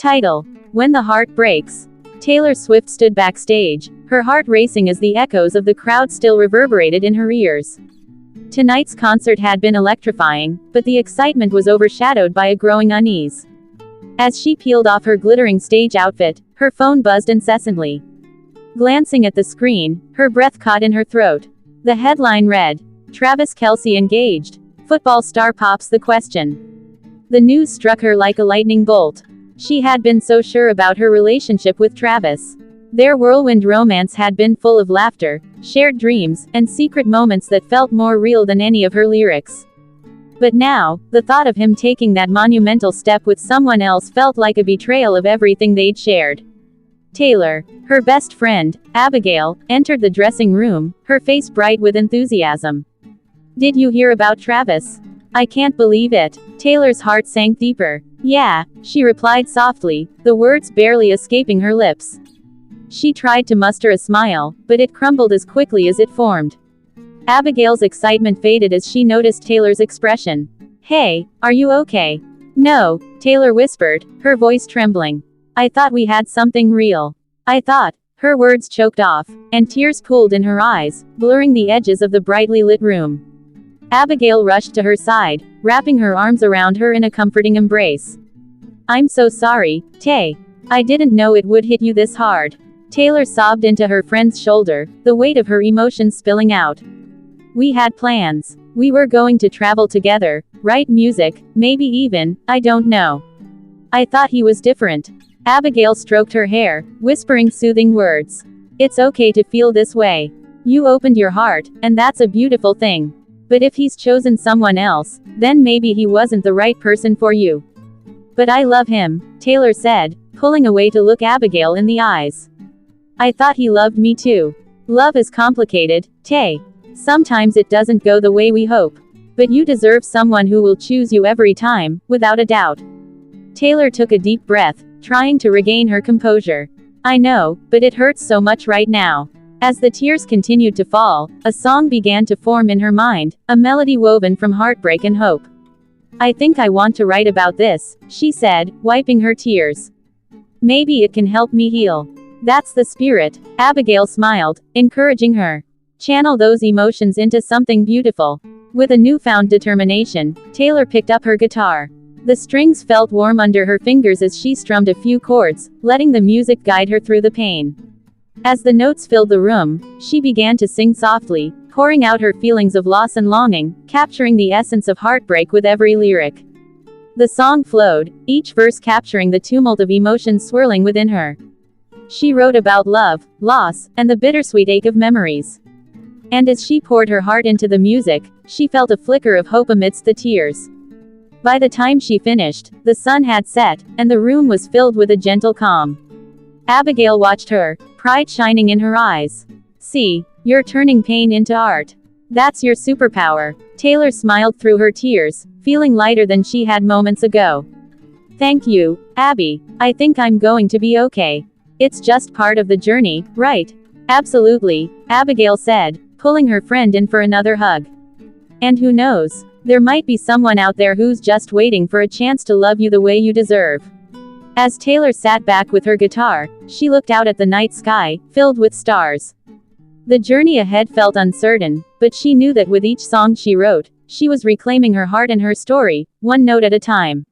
Title: When the Heart Breaks. Taylor Swift stood backstage, her heart racing as the echoes of the crowd still reverberated in her ears. Tonight's concert had been electrifying, but the excitement was overshadowed by a growing unease. As she peeled off her glittering stage outfit, her phone buzzed incessantly. Glancing at the screen, her breath caught in her throat. The headline read, "Travis Kelce engaged. Football star pops the question." The news struck her like a lightning bolt. She had been so sure about her relationship with Travis. Their whirlwind romance had been full of laughter, shared dreams, and secret moments that felt more real than any of her lyrics. But now, the thought of him taking that monumental step with someone else felt like a betrayal of everything they'd shared. Taylor, her best friend, Abigail, entered the dressing room, her face bright with enthusiasm. "Did you hear about Travis? I can't believe it." Taylor's heart sank deeper. "Yeah," she replied softly, the words barely escaping her lips. She tried to muster a smile, but it crumbled as quickly as it formed. Abigail's excitement faded as she noticed Taylor's expression. "Hey, are you okay?" "No," Taylor whispered, her voice trembling. "I thought we had something real. I thought." Her words choked off, and tears pooled in her eyes, blurring the edges of the brightly lit room. Abigail rushed to her side, wrapping her arms around her in a comforting embrace. "I'm so sorry, Tay. I didn't know it would hit you this hard." Taylor sobbed into her friend's shoulder, the weight of her emotions spilling out. "We had plans. We were going to travel together, write music, maybe even, I don't know. I thought he was different." Abigail stroked her hair, whispering soothing words. "It's okay to feel this way. You opened your heart, and that's a beautiful thing. But if he's chosen someone else, then maybe he wasn't the right person for you." "But I love him," Taylor said, pulling away to look Abigail in the eyes. "I thought he loved me too. Love is complicated, Tay. Sometimes it doesn't go the way we hope. But you deserve someone who will choose you every time, without a doubt." Taylor took a deep breath, trying to regain her composure. "I know, but it hurts so much right now." As the tears continued to fall, a song began to form in her mind, a melody woven from heartbreak and hope. "I think I want to write about this," she said, wiping her tears. "Maybe it can help me heal." "That's the spirit," Abigail smiled, encouraging her. "Channel those emotions into something beautiful." With a newfound determination, Taylor picked up her guitar. The strings felt warm under her fingers as she strummed a few chords, letting the music guide her through the pain. As the notes filled the room, she began to sing softly, pouring out her feelings of loss and longing, capturing the essence of heartbreak with every lyric. The song flowed, each verse capturing the tumult of emotions swirling within her. She wrote about love, loss, and the bittersweet ache of memories. And as she poured her heart into the music, she felt a flicker of hope amidst the tears. By the time she finished, the sun had set, and the room was filled with a gentle calm. Abigail watched her, pride shining in her eyes. "See, you're turning pain into art. That's your superpower." Taylor smiled through her tears, feeling lighter than she had moments ago. "Thank you, Abby. I think I'm going to be okay. It's just part of the journey, right?" "Absolutely," Abigail said, pulling her friend in for another hug. "And who knows? There might be someone out there who's just waiting for a chance to love you the way you deserve." As Taylor sat back with her guitar, she looked out at the night sky, filled with stars. The journey ahead felt uncertain, but she knew that with each song she wrote, she was reclaiming her heart and her story, one note at a time.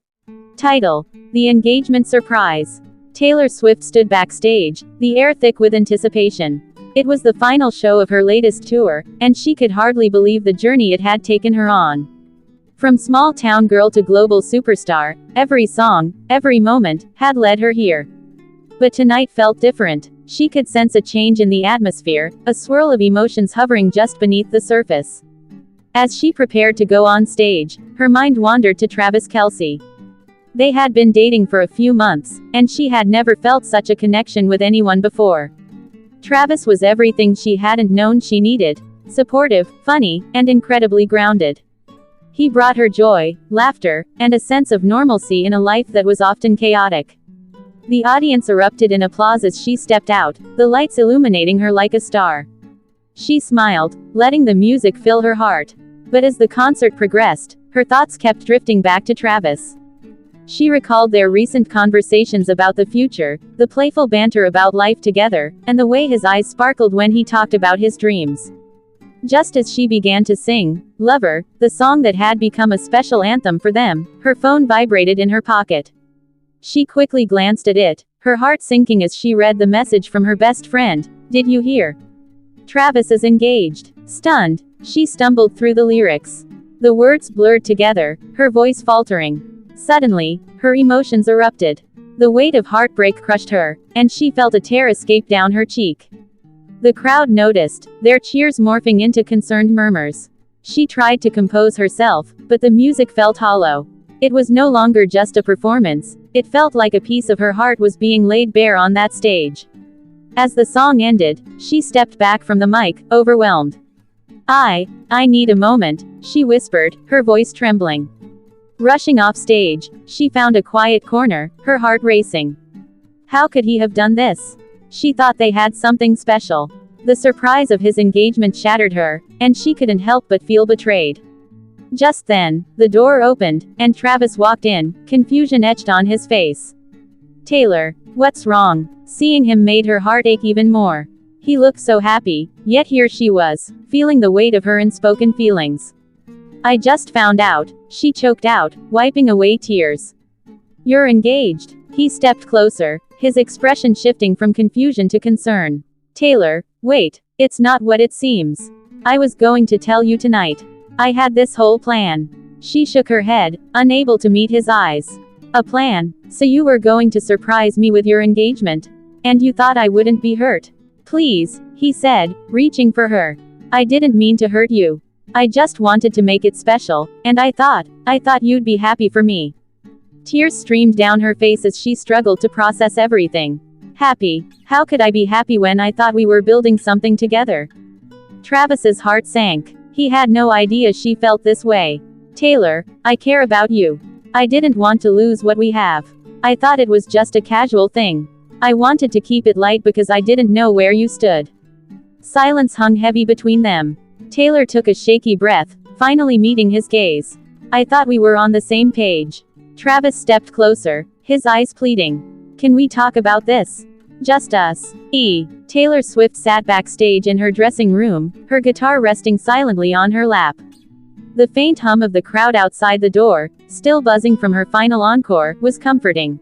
Title: The Engagement Surprise. Taylor Swift stood backstage, the air thick with anticipation. It was the final show of her latest tour, and she could hardly believe the journey it had taken her on. From small-town girl to global superstar, every song, every moment, had led her here. But tonight felt different. She could sense a change in the atmosphere, a swirl of emotions hovering just beneath the surface. As she prepared to go on stage, her mind wandered to Travis Kelce. They had been dating for a few months, and she had never felt such a connection with anyone before. Travis was everything she hadn't known she needed: supportive, funny, and incredibly grounded. He brought her joy, laughter, and a sense of normalcy in a life that was often chaotic. The audience erupted in applause as she stepped out, the lights illuminating her like a star. She smiled, letting the music fill her heart. But as the concert progressed, her thoughts kept drifting back to Travis. She recalled their recent conversations about the future, the playful banter about life together, and the way his eyes sparkled when he talked about his dreams. Just as she began to sing, Lover, the song that had become a special anthem for them, her phone vibrated in her pocket. She quickly glanced at it, her heart sinking as she read the message from her best friend. Did you hear? Travis is engaged. Stunned, she stumbled through the lyrics. The words blurred together, her voice faltering. Suddenly, her emotions erupted. The weight of heartbreak crushed her, and she felt a tear escape down her cheek. The crowd noticed, their cheers morphing into concerned murmurs. She tried to compose herself, but the music felt hollow. It was no longer just a performance, it felt like a piece of her heart was being laid bare on that stage. As the song ended, she stepped back from the mic, overwhelmed. I need a moment, she whispered, her voice trembling. Rushing off stage, she found a quiet corner, her heart racing. How could he have done this? She thought they had something special. The surprise of his engagement shattered her, and she couldn't help but feel betrayed. Just then, the door opened, and Travis walked in, confusion etched on his face. Taylor, what's wrong? Seeing him made her heart ache even more. He looked so happy, yet here she was, feeling the weight of her unspoken feelings. I just found out, she choked out, wiping away tears. You're engaged. He stepped closer, his expression shifting from confusion to concern. Taylor, wait, it's not what it seems. I was going to tell you tonight. I had this whole plan. She shook her head, unable to meet his eyes. A plan? So you were going to surprise me with your engagement? And you thought I wouldn't be hurt? Please, he said, reaching for her. I didn't mean to hurt you. I just wanted to make it special, and I thought you'd be happy for me. Tears streamed down her face as she struggled to process everything. Happy? How could I be happy when I thought we were building something together? Travis's heart sank. He had no idea she felt this way. Taylor, I care about you. I didn't want to lose what we have. I thought it was just a casual thing. I wanted to keep it light because I didn't know where you stood. Silence hung heavy between them. Taylor took a shaky breath, finally meeting his gaze. I thought we were on the same page. Travis stepped closer, his eyes pleading. Can we talk about this? Just us. Taylor Swift sat backstage in her dressing room, her guitar resting silently on her lap. The faint hum of the crowd outside the door, still buzzing from her final encore, was comforting.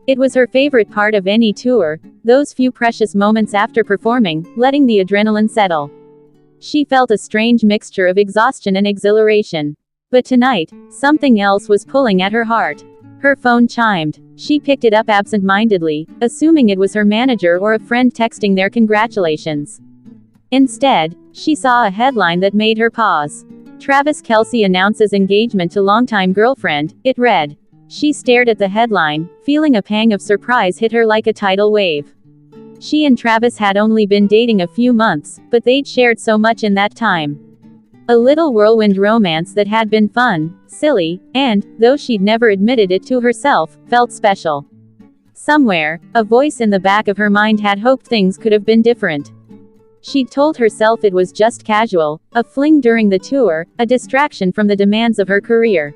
It was her favorite part of any tour, those few precious moments after performing, letting the adrenaline settle. She felt a strange mixture of exhaustion and exhilaration. But tonight, something else was pulling at her heart. Her phone chimed. She picked it up absent-mindedly, assuming it was her manager or a friend texting their congratulations. Instead, she saw a headline that made her pause. Travis Kelce announces engagement to longtime girlfriend, it read. She stared at the headline, feeling a pang of surprise hit her like a tidal wave. She and Travis had only been dating a few months, but they'd shared so much in that time. A little whirlwind romance that had been fun, silly, and, though she'd never admitted it to herself, felt special. Somewhere, a voice in the back of her mind had hoped things could have been different. She'd told herself it was just casual, a fling during the tour, a distraction from the demands of her career.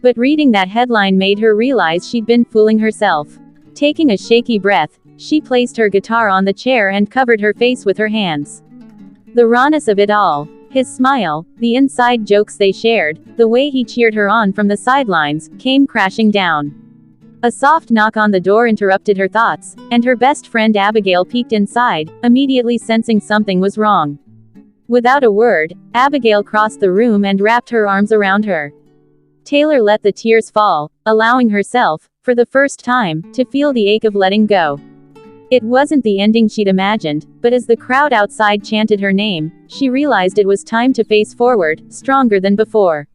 But reading that headline made her realize she'd been fooling herself. Taking a shaky breath, she placed her guitar on the chair and covered her face with her hands. The rawness of it all, his smile, the inside jokes they shared, the way he cheered her on from the sidelines, came crashing down. A soft knock on the door interrupted her thoughts, and her best friend Abigail peeked inside, immediately sensing something was wrong. Without a word, Abigail crossed the room and wrapped her arms around her. Taylor let the tears fall, allowing herself, for the first time, to feel the ache of letting go. It wasn't the ending she'd imagined, but as the crowd outside chanted her name, she realized it was time to face forward, stronger than before.